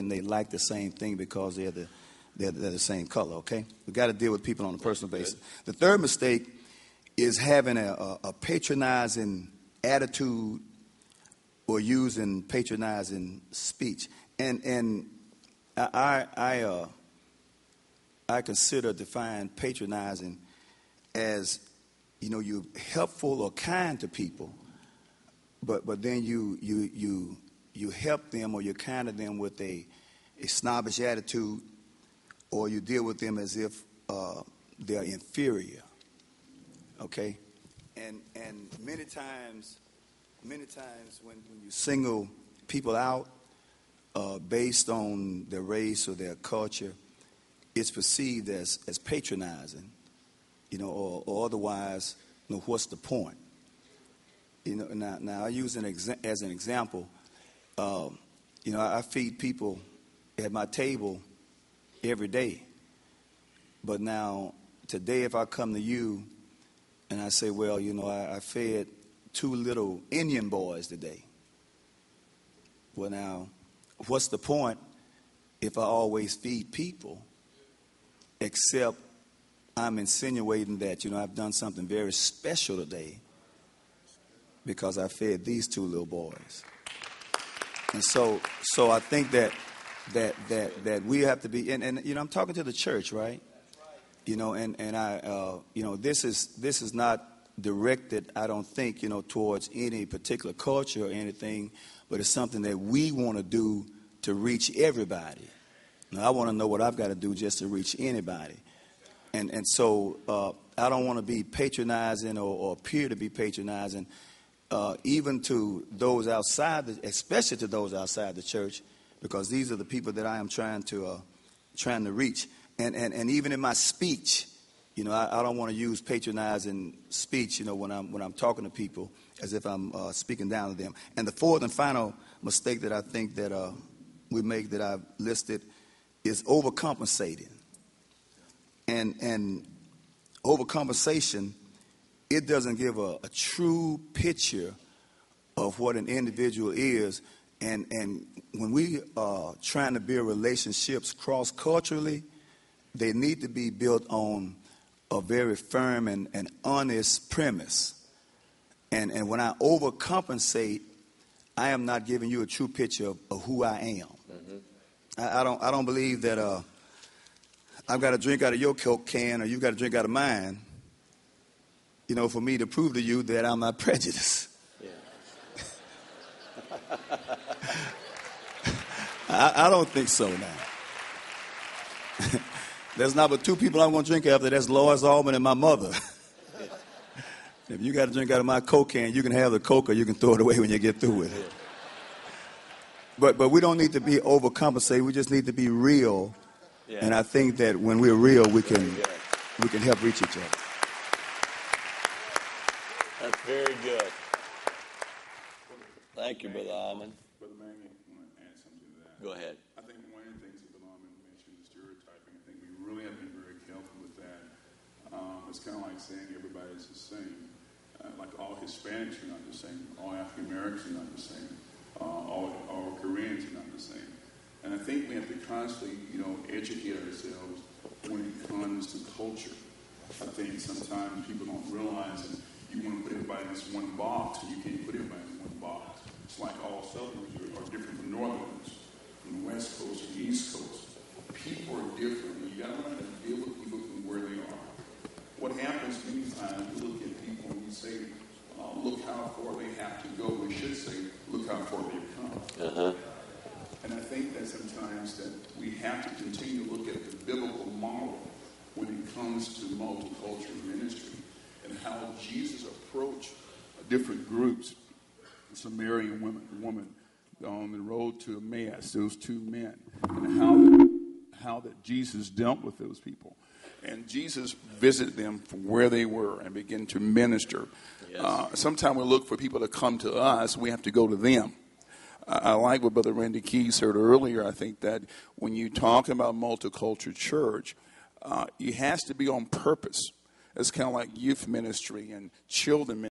and they like the same thing because they're the same color, okay? We got to deal with people on a personal basis. The third mistake is having a patronizing attitude or using patronizing speech. And I consider define patronizing as, you're helpful or kind to people, but then you help them or you're kind to them with a snobbish attitude, or you deal with them as if they're inferior. Okay? And many times when you single people out based on their race or their culture, it's perceived as patronizing, or otherwise, what's the point? Now I use as an example, I feed people at my table every day. But now, today, if I come to you and I say, well, I fed 2 little Indian boys today. Well, now, what's the point if I always feed people, except I'm insinuating that, I've done something very special today because I fed these 2 little boys. And so I think that we have to be, and I'm talking to the church, right? And I, this is not directed, I don't think, towards any particular culture or anything, but it's something that we want to do to reach everybody. Now, I want to know what I've got to do just to reach anybody. And so I don't want to be patronizing or appear to be patronizing, even to those outside, especially to those outside the church, because these are the people that I am trying to reach. And even in my speech, I don't want to use patronizing speech, when I'm talking to people as if I'm speaking down to them. And the fourth and final mistake that I think that we make that I've listed is overcompensating. And overcompensation, it doesn't give a true picture of what an individual is. And when we are trying to build relationships cross-culturally, they need to be built on a very firm and honest premise. And when I overcompensate, I am not giving you a true picture of who I am. Mm-hmm. I don't believe that I've got to drink out of your Coke can or you've got to drink out of mine, for me to prove to you that I'm not prejudiced. Yeah. I don't think so now. There's not but 2 people I'm going to drink after. That's Lois Allman and my mother. If you got to drink out of my Coke can, you can have the Coke or you can throw it away when you get through with it. But we don't need to be overcompensated. We just need to be real. Yeah. And I think that when we're real, we can help reach each other. That's very good. Thank you, Brother Allman. Brother Manning, I want to add something to that. Go ahead. I think one of the things that Brother Allman mentioned is stereotyping. I think we really have to be very careful with that. It's kind of like saying everybody's the same. Like all Hispanics are not the same. All African Americans are not the same. All Koreans are not the same. And I think we have to constantly, educate ourselves when it comes to culture. I think sometimes people don't realize that you want to put everybody in this one box, and you can't put everybody in one box. It's like all Southerners are different from Northerners, from the West Coast and the East Coast. People are different, and you got to learn to deal with people from where they are. What happens many times, we look at people and we say, look how far they have to go. We should say, look how far they've come. Uh-huh. And I think that sometimes that we have to continue to look at the biblical model when it comes to multicultural ministry and how Jesus approached different groups. Samaritan woman on the road to Emmaus, those 2 men, and how that Jesus dealt with those people. And Jesus visited them from where they were and began to minister. Yes. Sometimes we look for people to come to us. We have to go to them. I like what Brother Randy Key said earlier. I think that when you talk about multicultural church, it has to be on purpose. It's kind of like youth ministry and children ministry.